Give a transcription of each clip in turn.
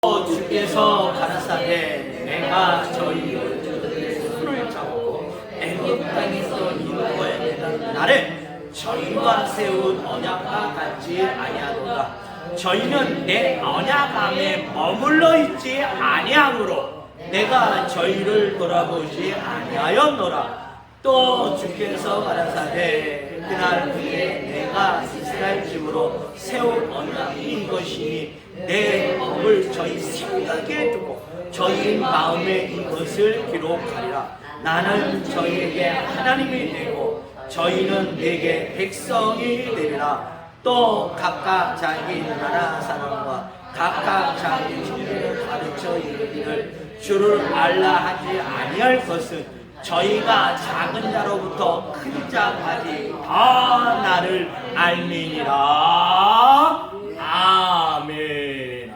주께서 가라사대 내가 저희의 손을 잡고 애굽 땅에서 인도해 내던 나를 저희와 세운 언약과 같지 아니하도다. 저희는 내 언약함에 머물러 있지 아니하므로 내가 저희를 돌아보지 아니하였노라. 또 주께서 가라사대 그날 후에 내가 이스라엘 집으로 세운 언약이 이것이니 내 법을 저희 생각에 두고 저희 마음에 이것을 기록하리라. 나는 저희에게 하나님이 되고 저희는 내게 백성이 되리라. 또 각각 자기 나라 사람과 각각 자기 종교를 가르쳐 이르기를 주를 알라 하지 아니할 것은 저희가 작은 자로부터 큰 자까지 다 나를 알미니라. 아멘.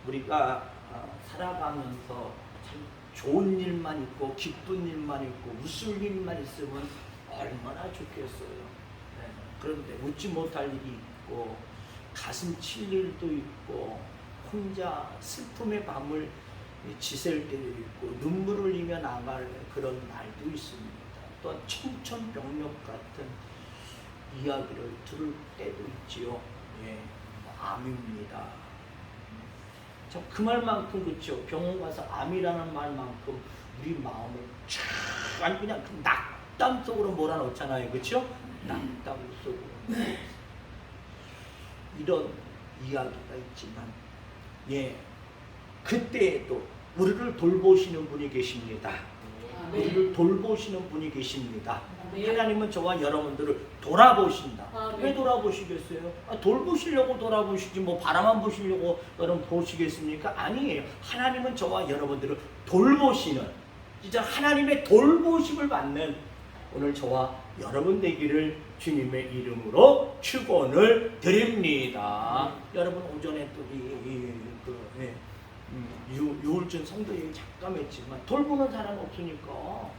우리가 살아가면서 참 좋은 일만 있고 기쁜 일만 있고 웃을 일만 있으면 얼마나 좋겠어요. 그런데 웃지 못할 일이 있고 가슴 칠 일도 있고 혼자 슬픔의 밤을 지샐 때도 있고 눈물을 흘리며 나갈 그런 날도 있습니다. 또한 청천벽력 같은 이야기를 들을 때도 있지요. 암입니다. 참 그 말만큼 그렇죠. 병원 가서 암이라는 말만큼 우리 마음을 쫙 그냥 낙담 속으로 몰아넣잖아요. 그렇죠? 낙담 속으로. 이런 이야기가 있지만 그때에도 우리를 돌보시는 분이 계십니다. 우리를 돌보시는 분이 계십니다. 하나님은 저와 여러분들을 돌아보신다. 왜 돌아보시겠어요? 돌보시려고 돌아보시지 뭐 바라만 보시려고 여러분 보시겠습니까? 아니에요. 하나님은 저와 여러분들을 돌보시는, 진짜 하나님의 돌보심을 받는 오늘 저와 여러분 되기를 주님의 이름으로 축원을 드립니다. 여러분 오전에 또 유울준 성도에게 잠깐 했지만 돌보는 사람 없으니까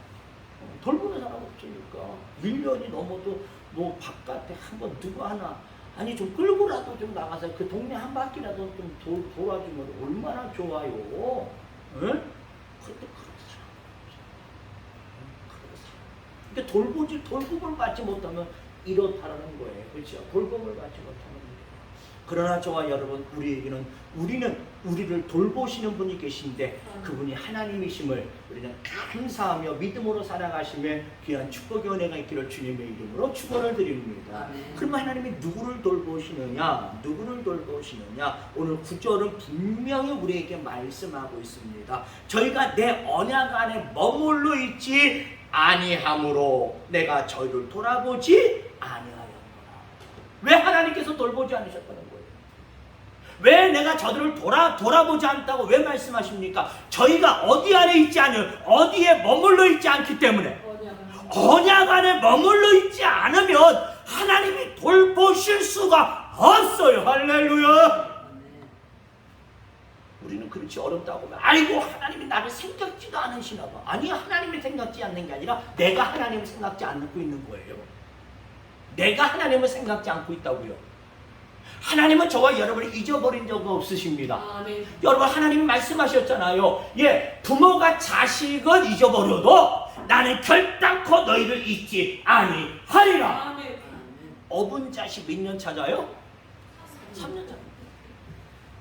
1년이 넘어도 뭐 바깥에 한번 누구 하나 아니 좀 끌고라도 좀 나가서 그 동네 한 바퀴라도 좀 돌아주면 얼마나 좋아요. 그런데 그런 사람 없어요. 그러니까 돌봄을 받지 못하면 이렇다라는 거예요. 그렇죠? 돌봄을 받지 못하면. 그러나 저와 여러분 우리는 우리를 돌보시는 분이 계신데 그분이 하나님이심을 우리는 감사하며 믿음으로 살아가시며 귀한 축복의 은혜가 있기를 주님의 이름으로 축원을 드립니다. 그러면 하나님이 누구를 돌보시느냐? 오늘 9절은 분명히 우리에게 말씀하고 있습니다. 저희가 내 언약 안에 머물러 있지 아니함으로 내가 저희를 돌아보지 아니하였노라. 왜 하나님께서 돌보지 않으셨다는 거예요? 왜 내가 저들을 돌아보지 않다고 왜 말씀하십니까? 저희가 어디 안에 있지 않으면 어디에 머물러 있지 않기 때문에 언약 안에 머물러 있지 않으면 하나님이 돌보실 수가 없어요. 할렐루야. 우리는 그렇지 어렵다고 하면 아이고 하나님이 나를 생각지도 않으시나 봐. 아니 하나님이 생각지 않는 게 아니라 내가 하나님을 생각지 않고 있는 거예요. 내가 하나님을 생각지 않고 있다고요. 하나님은 저와 여러분을 잊어버린 적 없으십니다. 여러분 하나님이 말씀하셨잖아요. 부모가 자식을 잊어버려도 나는 결단코 너희를 잊지 아니하리라. 어분 자식 몇 년 찾아요? 3년 찾아요.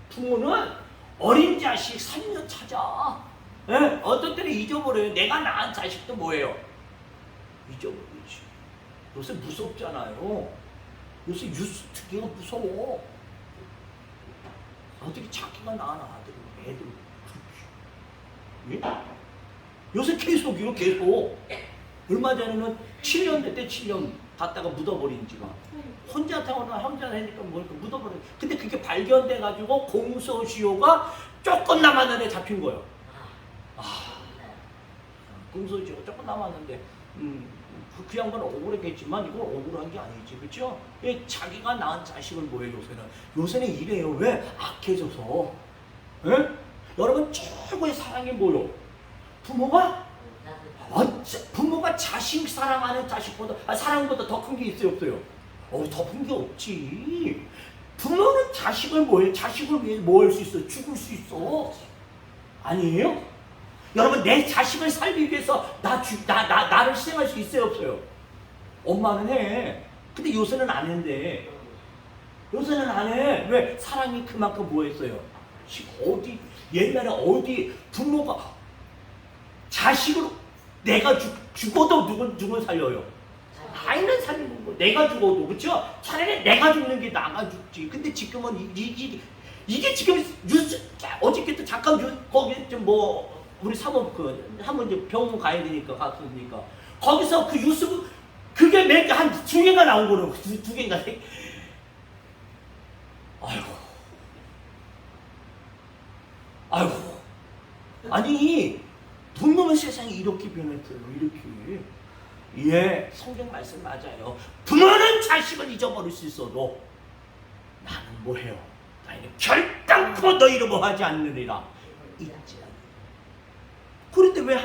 부모는 어린 자식 3년 찾아. 어떤 때는 잊어버려요. 내가 낳은 자식도 뭐예요? 잊어버리지. 요새 무섭잖아요. 요새 뉴스 특히가 무서워. 어떻게 자기가 낳은 애들 그렇게. 요새 계속이요. 얼마 전에는 7년 됐대. 7년 갔다가 묻어버린 지가. 혼자 하니까 묻어버려. 근데 그게 발견돼가지고 공소시효가 조금 남았는데 잡힌 거예요. 공소시효가 조금 남았는데 그 양반은 억울했겠지만 이건 억울한 게 아니지. 그렇죠? 자기가 낳은 자식을 뭐예요 요새는 이래요. 왜? 악해져서. 여러분 최고의 사랑이 뭐요? 부모가 자식 사랑하는 자식보다 사랑보다 더 큰 게 있어요 없어요? 더 큰 게 없지. 부모는 자식을 뭐해? 자식을 위해 뭐 할 수 있어? 죽을 수 있어. 아니에요? 여러분, 내 자식을 살기 위해서 나를 희생할 수 있어요, 없어요? 엄마는 해. 근데 요새는 안 했는데. 요새는 안 해. 왜? 사랑이 그만큼 뭐 했어요? 어디, 옛날에 어디 부모가 자식으로 내가 죽어도 누굴 살려요? 아이는 살리는 거. 내가 죽어도, 그렇죠? 차라리 내가 죽는 게 나가 죽지. 근데 지금은 이게 지금 뉴스, 어저께도 잠깐 거기 좀 뭐 우리 사모 한번 이제 병원 가야 되니까 갔으니까 거기서 그 뉴스 그게 한 두 개가 나온 거로 두 개인가. 아이고. 아니, 분노는 세상이 이렇게 변했어요. 이렇게. 예, 성경 말씀 맞아요. 부모는 자식을 잊어버릴 수 있어도 나는 뭐해요? 나는 결단코 너희를 뭐 하지 않느니라. 잊지 않는. 그런데 왜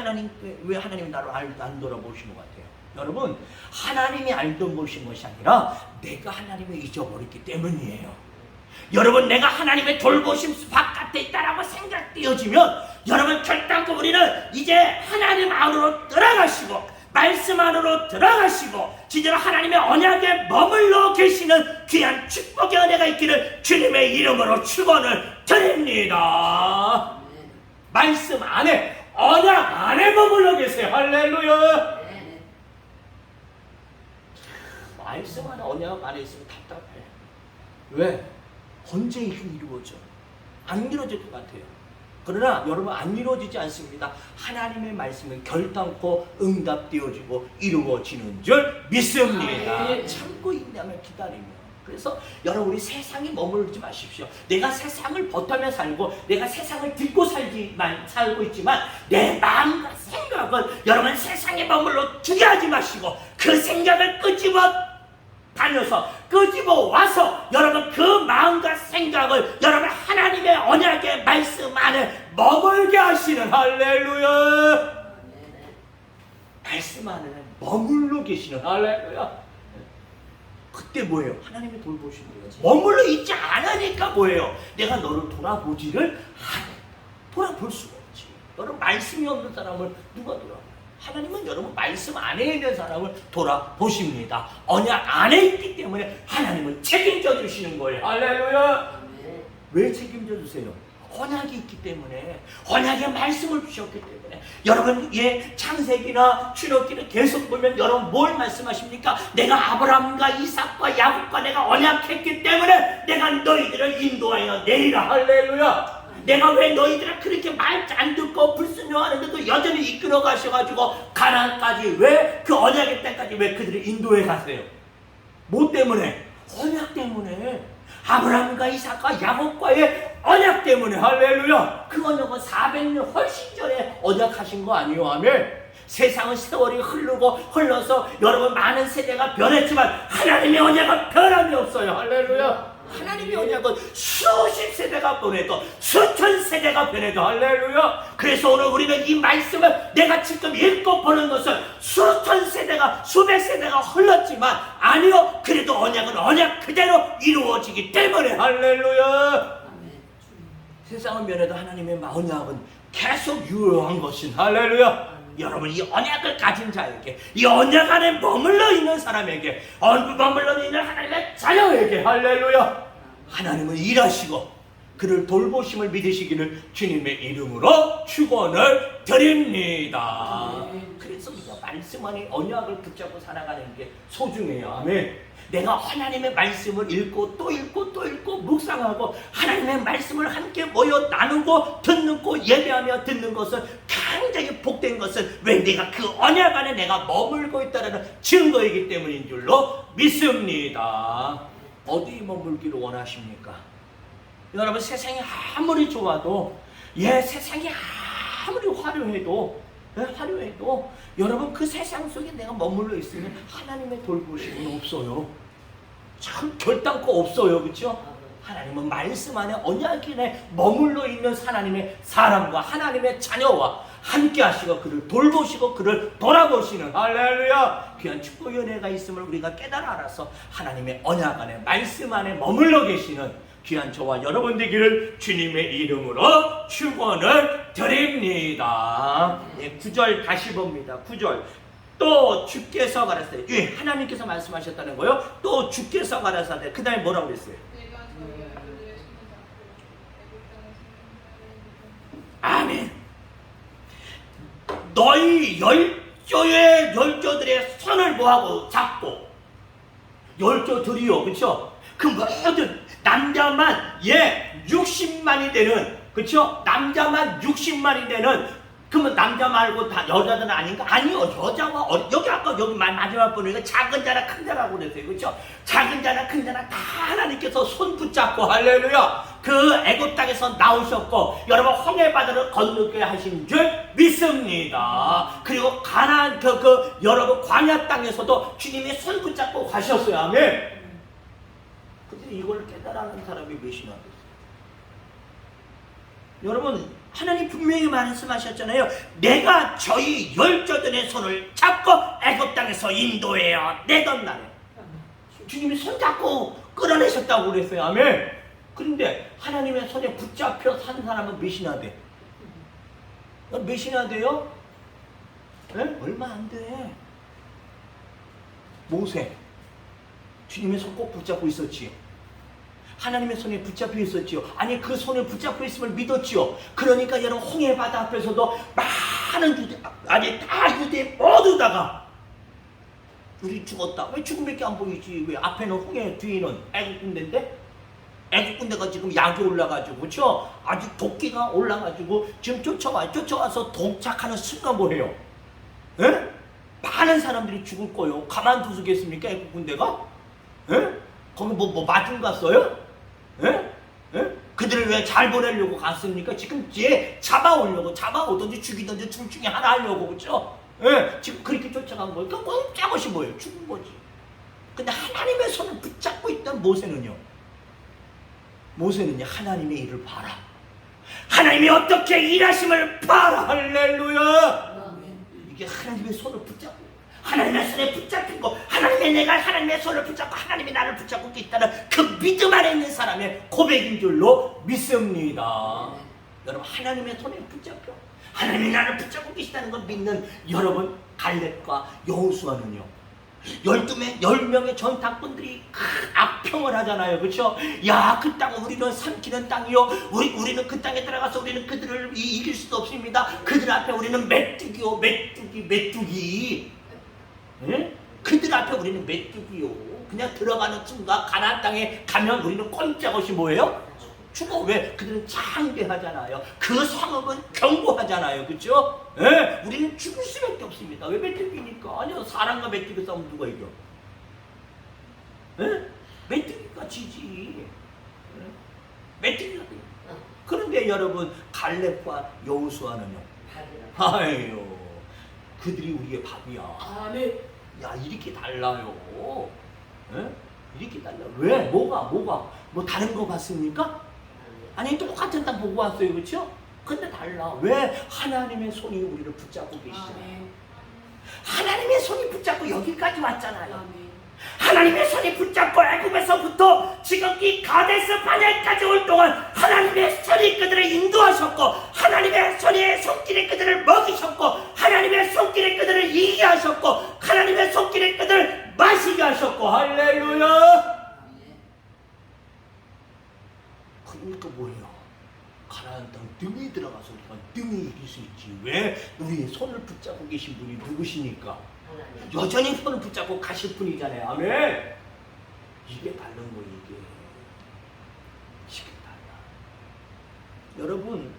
하나님이 나를 안 돌아보신 것 같아요? 여러분, 하나님이 알던 보신 것이 아니라 내가 하나님을 잊어버렸기 때문이에요. 여러분, 내가 하나님의 돌보심 바깥에 있다라고 생각되어지면 여러분, 결단코 우리는 이제 하나님 안으로 들어가시고 말씀 안으로 들어가시고 진짜로 하나님의 언약에 머물러 계시는 귀한 축복의 은혜가 있기를 주님의 이름으로 축원을 드립니다. 말씀 안에, 언약 안에 머물러 계세요. 할렐루야. 말씀 안에, 언약 안에 있으면 답답해. 왜? 언제 이루어져? 안 이루어질 것 같아요. 그러나 여러분, 안 이루어지지 않습니다. 하나님의 말씀은 결단코 응답되어지고 이루어지는 줄 믿습니다. 참고 인내하며 기다리며. 그래서 여러분, 우리 세상에 머물지 마십시오. 내가 세상을 버텨며 살고 내가 세상을 딛고 살고 있지만 내 마음과 생각은 여러분 세상에 머물러 두게 하지 마시고 그 생각을 끄집어 와서 여러분 그 마음과 생각을 여러분 하나님의 언약의 말씀 안에 머물게 하시는, 할렐루야. 말씀 안에 머물러 계시는, 할렐루야. 그때 뭐예요? 하나님이 돌보시는 거예요. 머물러 있지 않으니까 뭐예요? 내가 너를 돌아보지를 않아. 돌아볼 수가 없지. 여러분, 말씀이 없는 사람을 누가 돌아봐요? 하나님은 여러분 말씀 안에 있는 사람을 돌아보십니다. 언약 안에 있기 때문에 하나님은 책임져 주시는 거예요. 할렐루야. 왜 책임져 주세요? 언약이 있기 때문에, 언약의 말씀을 주셨기 때문에. 여러분, 창세기나 출애굽기를 계속 보면 여러분 뭘 말씀하십니까? 내가 아브라함과 이삭과 야곱과 내가 언약했기 때문에 내가 너희들을 인도하여 내리라. 할렐루야. 내가 왜 너희들을 그렇게 말 안 듣고 불순종하는데도 여전히 이끌어 가셔가지고 가나안까지, 왜 그 언약의 땅까지 왜 그들을 인도해 가세요? 뭐 때문에? 언약 때문에. 아브라함과 이삭과 야곱과의 언약 때문에. 할렐루야. 그 언약은 400년 훨씬 전에 언약하신 거 아니에요? 아멘. 세상은 세월이 흘러서 여러분 많은 세대가 변했지만 하나님의 언약은 변함이 없어요. 할렐루야. 하나님의 언약은 수십 세대가 변해도 수천 세대가 변해도, 할렐루야. 그래서 오늘 우리는 이 말씀을 내가 지금 읽고 보는 것은 수천 세대가 수백 세대가 흘렀지만 아니요, 그래도 언약은 언약 그대로 이루어지기 때문에, 할렐루야. 세상은 변해도 하나님의 언약은 계속 유효한 것인, 할렐루야. 여러분, 이 언약을 가진 자에게, 이 언약 안에 머물러 있는 사람에게, 머물러 있는 하나님의 자녀에게, 할렐루야, 하나님은 일하시고 그를 돌보심을 믿으시기를 주님의 이름으로 축원을 드립니다. 그래서 우리가 말씀 안에 언약을 붙잡고 살아가는 게 소중해요. 아멘. 내가 하나님의 말씀을 읽고 또 읽고 묵상하고 하나님의 말씀을 함께 모여 나누고 듣고 예배하며 듣는 것은 굉장히 복된 것은 왜? 내가 그 언약 안에 내가 머물고 있다는 증거이기 때문인 줄로 믿습니다. 어디에 머물기를 원하십니까? 여러분, 세상이 아무리 좋아도, 세상이 아무리 화려해도 여러분 그 세상 속에 내가 머물러 있으면 하나님의 돌보심은 없어요. 참 결단코 없어요. 그렇죠? 하나님은 말씀 안에 언약 안에 머물러 있는 하나님의 사람과 하나님의 자녀와 함께 하시고 그를 돌보시고 그를 돌아보시는 할렐루야 귀한 축복 연회가 있음을 우리가 깨달아 알아서 하나님의 언약 안에 말씀 안에 머물러 계시는 귀한 저와 여러분 되기를 주님의 이름으로 축원을 드립니다. 9절 다시 봅니다. 9절 또 주께서 가라사대 하나님께서 말씀하셨다는 거예요. 또 주께서 가라사대 그 다음에 뭐라고 그랬어요? 아멘. 너희 열조들의 손을 뭐하고 잡고 열조들이요 그쵸? 그 모든 남자만 60만이 되는 그쵸? 남자만 60만이 되는 그러면 남자 말고 다 여자들은 아닌가? 아니요 여자와 여기 아까 여기 마지막 보니까 작은 자나 큰 자라고 그랬어요 그렇죠? 작은 자나 큰 자나 다 하나님께서 손 붙잡고 할렐루야 그 애굽 땅에서 나오셨고 여러분 홍해 바다를 건너게 하신 줄 믿습니다. 그리고 가나안 그 여러분 광야 땅에서도 주님이 손 붙잡고 가셨어요. 아멘. 근데 이걸 깨달아는 사람이 몇이나 됐어요? 여러분 하나님 분명히 말씀하셨잖아요. 내가 저희 열조들의 손을 잡고 애굽 땅에서 인도해야 내던 날에 주님이 손 잡고 끌어내셨다고 그랬어요. 아멘. 그런데 하나님의 손에 붙잡혀 산 사람은 몇이나 돼? 몇이나 돼요? 네? 얼마 안 돼. 모세 주님의 손 꼭 붙잡고 있었지. 하나님의 손에 붙잡혀 있었지요. 아니 그 손에 붙잡혀 있음을 믿었지요. 그러니까 여러분 홍해 바다 앞에서도 많은 유대 아니 다 유대 모두다가 우리 죽었다. 왜 죽음밖에 안 보이지? 왜 앞에는 홍해 뒤에는 애국 군대인데 애국 군대가 지금 약이 올라가지고 그렇죠? 아주 도끼가 올라가지고 지금 쫓아와서 도착하는 순간 뭐해요? 에? 많은 사람들이 죽을 거예요. 가만두시겠습니까? 애국 군대가? 에? 거기 뭐 맞은 갔어요? 예? 예? 그들을 왜 잘 보내려고 갔습니까? 지금 잡아오든지 죽이든지 둘 중에 하나 하려고 그렇죠? 예? 지금 그렇게 쫓아간 거예요. 그러니까 꼼짝없이 뭐예요? 죽은 거지. 근데 하나님의 손을 붙잡고 있던 모세는요 하나님의 일을 봐라. 하나님이 어떻게 일하심을 봐라. 할렐루야. 이게 하나님의 손을 붙잡고 하나님의 손에 붙잡힌 거 내가 하나님의 손을 붙잡고 하나님이 나를 붙잡고 있다는 그 믿음 안에 있는 사람의 고백인 줄로 믿습니다. 여러분 하나님의 손에 붙잡혀 하나님이 나를 붙잡고 계시다는 걸 믿는 여러분 갈렙과 여호수아는요 10명의 전탁꾼들이 악평을 하잖아요. 그렇죠? 야, 그 땅은 우리는 삼키는 땅이요. 우리는 그 땅에 들어가서 우리는 그들을 이길 수도 없습니다. 그들 앞에 우리는 메뚜기요. 메뚜기. 응? 그들 앞에 우리는 메뚜기요. 그냥 들어가는 순간 가나안 땅에 가면 우리는 꼼짝없이 뭐예요? 죽어. 왜? 그들은 장대하잖아요. 그 성읍은 견고하잖아요. 그렇죠? 예? 우리는 죽을 수밖에 없습니다. 왜? 메뚜기니까. 아니요, 사람과 메뚜기 싸우면 누가 이겨? 예? 메뚜기가 지지. 예? 메뚜기가 돼. 그런데 여러분 갈렙과 여호수아는요. 아유, 그들이 우리의 밥이야. 아멘. 야, 이렇게 달라요. 예? 이렇게 달라. 왜? 뭐가? 뭐 다른 거 봤습니까? 아니 똑같은 땅 보고 왔어요. 그렇죠? 근데 달라. 왜? 하나님의 손이 우리를 붙잡고 계시잖아요. 하나님의 손이 붙잡고 여기까지 왔잖아요. 하나님의 손이 붙잡고 애굽에서부터 지금 이 가데스 바네까지 올 동안 하나님의 손이 그들을 인도하셨고 하나님의 손길에 그들을 먹이셨고 하나님의 손길에 그들을 이기게 하셨고 하나님의 손길에 그들을 마시게 하셨고 할렐루야. 그러니까 뭐예요? 가나안 땅 등에 들어가서 우리가 등에 이길 수 있지. 왜? 우리의 손을 붙잡고 계신 분이 누구시니까? 여전히 손을 붙잡고 가실 분이잖아요. 아멘. 이게 다른 거예요. 이게 달라. 여러분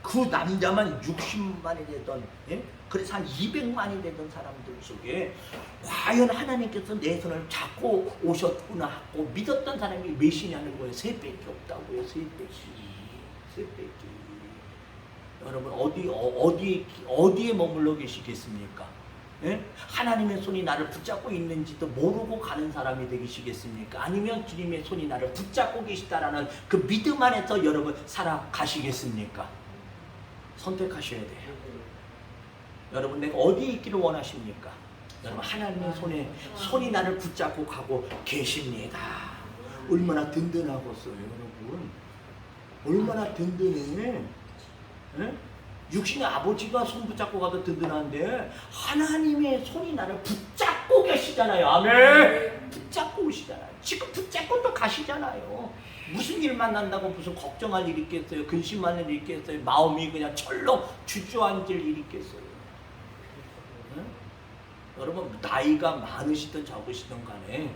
그 남자만 60만이 되던 그래서 한 200만이 되던 사람들 속에 과연 하나님께서 내 손을 잡고 오셨구나 하고 믿었던 사람이 몇이냐는 거예요. 3배밖에 없다고요. 3배씩. 여러분 어디에 머물러 계시겠습니까? 예? 하나님의 손이 나를 붙잡고 있는지도 모르고 가는 사람이 되시겠습니까? 아니면 주님의 손이 나를 붙잡고 계시다라는 그 믿음 안에서 여러분 살아가시겠습니까? 선택하셔야 돼요. 여러분 내가 어디에 있기를 원하십니까? 여러분 하나님의 손이 나를 붙잡고 가고 계십니다. 얼마나 든든하겠어요 여러분. 얼마나 든든해. 예? 육신의 아버지가 손 붙잡고 가도 든든한데 하나님의 손이 나를 붙잡고 계시잖아요. 아멘. 붙잡고 오시잖아요. 지금 붙잡고 또 가시잖아요. 무슨 일 만난다고 무슨 걱정할 일이 있겠어요? 근심하는 일이 있겠어요? 마음이 그냥 철렁 주저앉을 일이 있겠어요? 응? 여러분 나이가 많으시든 적으시든 간에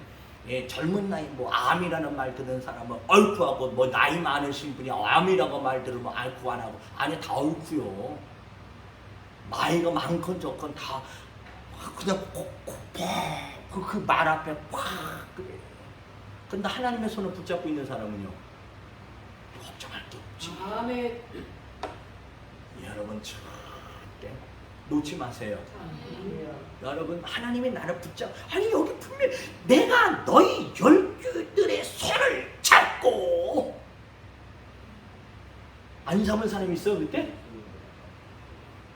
예, 젊은 나이 뭐 암이라는 말 듣는 사람은 얼쿠하고 뭐 나이 많으신 분이 암이라고 말 들으면 얼쿠 안 하고 아니 다 얼쿠요. 나이가 많건 적건 다 그냥 그 말 앞에 팍 그래. 근데 하나님의 손을 붙잡고 있는 사람은요 걱정할 게 없지. 아멘. 여러분 절대 놓지 마세요. 여러분 하나님이 나를 아니 여기 분명 내가 너희 열두들의 손을 잡고 안 잡은 사람이 있어요 그때?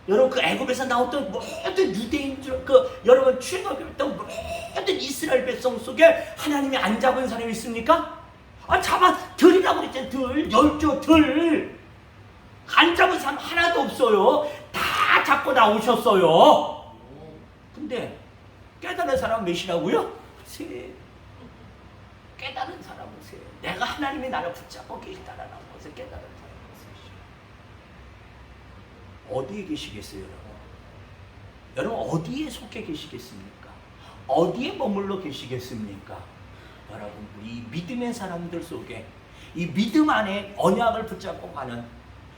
여러분 그 애굽에서 나왔던 모든 유대인들 여러분 출애굽했던 모든 이스라엘 백성 속에 하나님이 안 잡은 사람이 있습니까? 아 잡아 들이라고 그랬잖아요. 열두 들 안 잡은 사람 하나도 없어요. 다 잡고 나오셨어요. 근데 깨달은 사람은 몇이라고요? 세. 깨달은 사람은 세. 내가 하나님이 나를 붙잡고 계시다라는 것을 깨달은 사람은 세. 어디에 계시겠어요 여러분? 여러분 어디에 속해 계시겠습니까? 어디에 머물러 계시겠습니까? 여러분 우리 믿음의 사람들 속에 이 믿음 안에 언약을 붙잡고 가는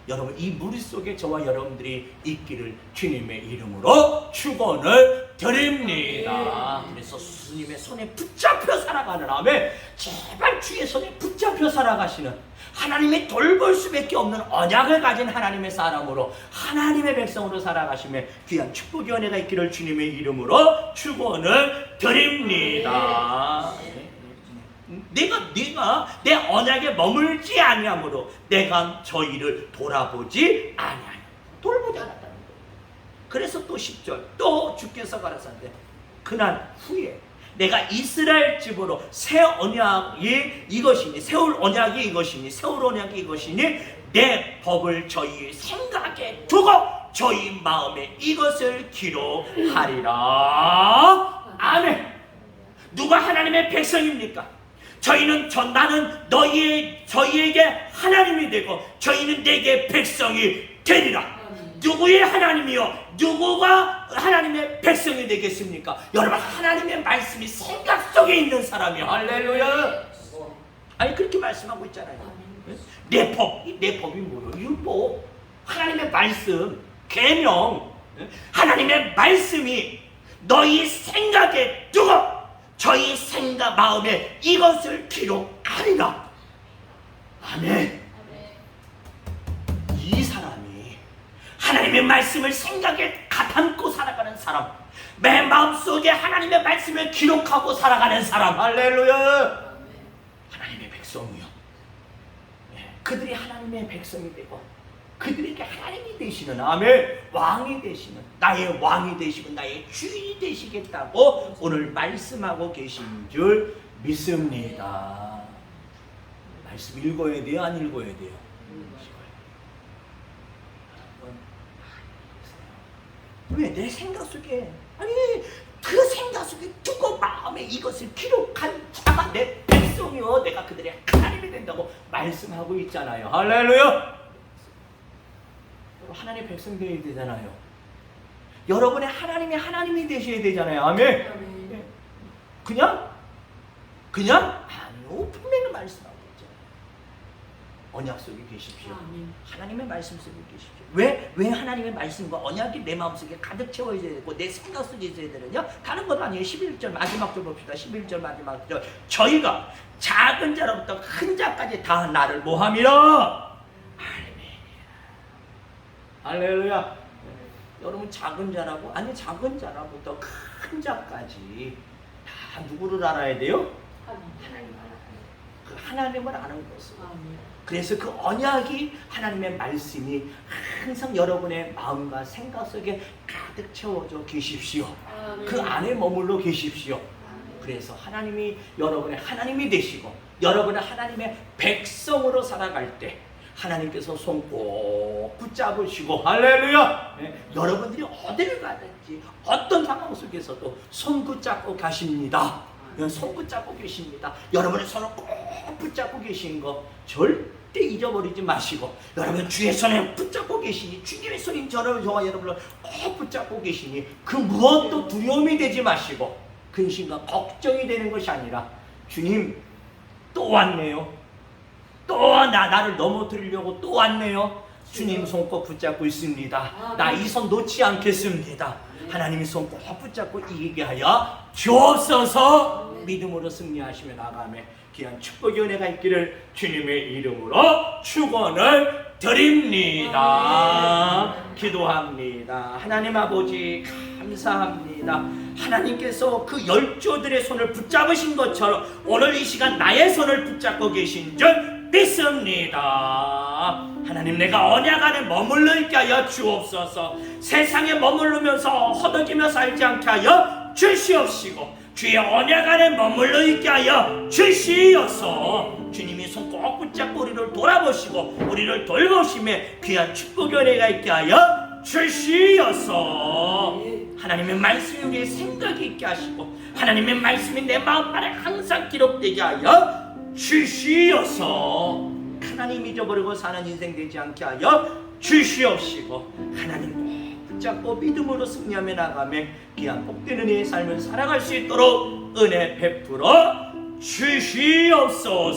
여러분 이 무리 속에 저와 여러분들이 있기를 주님의 이름으로 축원을 드립니다. 그래서 주님의 손에 붙잡혀 살아가는 아멘. 제발 주의 손에 붙잡혀 살아가시는 하나님의 돌볼 수밖에 없는 언약을 가진 하나님의 사람으로 하나님의 백성으로 살아가시며 귀한 축복의 은혜가 있기를 주님의 이름으로 축원을 드립니다. 내가 내 언약에 머물지 아니하므로 내가 저희를 돌아보지 아니하여 돌보지 않았다는 거예요. 그래서 또 10절 또 주께서 가라사대 그날 후에 내가 이스라엘 집으로 새 언약이 이것이니 세울 언약이 이것이니 세울 언약이 이것이니 내 법을 저희 생각에 두고 저희 마음에 이것을 기록하리라. 아멘. 누가 하나님의 백성입니까? 나는 저희에게 하나님이 되고 저희는 내게 백성이 되리라. 누구의 하나님이요? 누구가 하나님의 백성이 되겠습니까? 여러분 하나님의 말씀이 생각 속에 있는 사람이요. 할렐루야. 아니 그렇게 말씀하고 있잖아요. 내 법이 뭐예요? 율법, 하나님의 말씀, 계명, 하나님의 말씀이 너희 생각에 두고 저희 생각 마음에 이것을 기록하리라. 아멘. 이 사람이 하나님의 말씀을 생각에 가담고 살아가는 사람, 내 마음속에 하나님의 말씀을 기록하고 살아가는 사람. 할렐루야. 하나님의 백성이요. 그들이 하나님의 백성이 되고 그들에게 하나님이 되시는 아멘 왕이 되시는 나의 왕이 되시고 나의 주인이 되시겠다고 오늘 말씀하고 계신 줄 믿습니다. 말씀 읽어야 돼요? 안 읽어야 돼요? 왜 내 생각 속에 아니 그 생각 속에 두고 마음에 이것을 기록한 자가 내 백성이요 내가 그들의 하나님이 된다고 말씀하고 있잖아요. 할렐루야. 하나님의 백성 되어야 되잖아요. 여러분의 하나님이 되셔야 되잖아요. 아멘. 그냥 아니요. 분명히 말씀하고 있잖아요. 언약 속에 계십시오. 하나님의 말씀 속에 계십시오. 왜 하나님의 말씀과 언약이 내 마음속에 가득 채워져야 되고 내 생각 속에 있어야 되느냐? 다른 건 아니에요. 11절 마지막 절 봅시다. 11절 마지막 절 저희가 작은 자로부터 큰 자까지 다 나를 모함이라. 할렐루야. 여러분 작은 자라부터 큰 자까지 다 누구를 알아야 돼요? 하나님을 알아야 돼요. 그 하나님을 아는 것을. 그래서 그 언약이 하나님의 말씀이 항상 여러분의 마음과 생각 속에 가득 채워져 계십시오. 그 안에 머물러 계십시오. 그래서 하나님이 여러분의 하나님이 되시고 여러분은 하나님의 백성으로 살아갈 때 하나님께서 손 꼭 붙잡으시고 할렐루야! 여러분들이 어디를 가든지 어떤 상황 속에서도 손 붙잡고 가십니다. 손 붙잡고 계십니다. 여러분의 손을 꼭 붙잡고 계신 거 절대 잊어버리지 마시고 여러분 주의 손에 붙잡고 계시니 주님의 손이 저와 여러분을 꼭 붙잡고 계시니 그 무엇도 두려움이 되지 마시고 근심과 걱정이 되는 것이 아니라 주님 또 왔네요. 또 나를 넘어뜨리려고 또 왔네요. 주님 손 꼭 붙잡고 있습니다. 나 이 손 놓지 않겠습니다. 하나님이 손 꼭 붙잡고 이기게 하여 주옵소서. 믿음으로 승리하시며 나가며 귀한 축복의 은혜가 있기를 주님의 이름으로 축원을 드립니다. 기도합니다. 하나님 아버지 감사합니다. 하나님께서 그 열조들의 손을 붙잡으신 것처럼 오늘 이 시간 나의 손을 붙잡고 계신 줄 믿습니다. 하나님 내가 언약 안에 머물러 있게 하여 주옵소서. 세상에 머무르면서 허덕이며 살지 않게 하여 주시옵시고 주의 언약 안에 머물러 있게 하여 주시옵소서. 주님이 손 꼭 붙잡고 우리를 돌아보시고 우리를 돌보시며 귀한 축복의 은혜가 있게 하여 주시옵소서. 하나님의 말씀이 우리의 생각이 있게 하시고 하나님의 말씀이 내 마음 안에 항상 기록되게 하여 주시옵소서. 하나님 잊어버리고 사는 인생 되지 않게 하여 주시옵시고 하나님 꼭 붙잡고 믿음으로 승리하며 나가며 귀한 복된 은혜의 삶을 살아갈 수 있도록 은혜 베풀어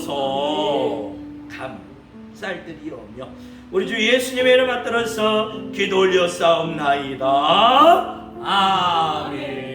주시옵소서. 감사드리오며 우리 주 예수님의 이름 받들어서 기도 올려 싸움나이다. 아멘.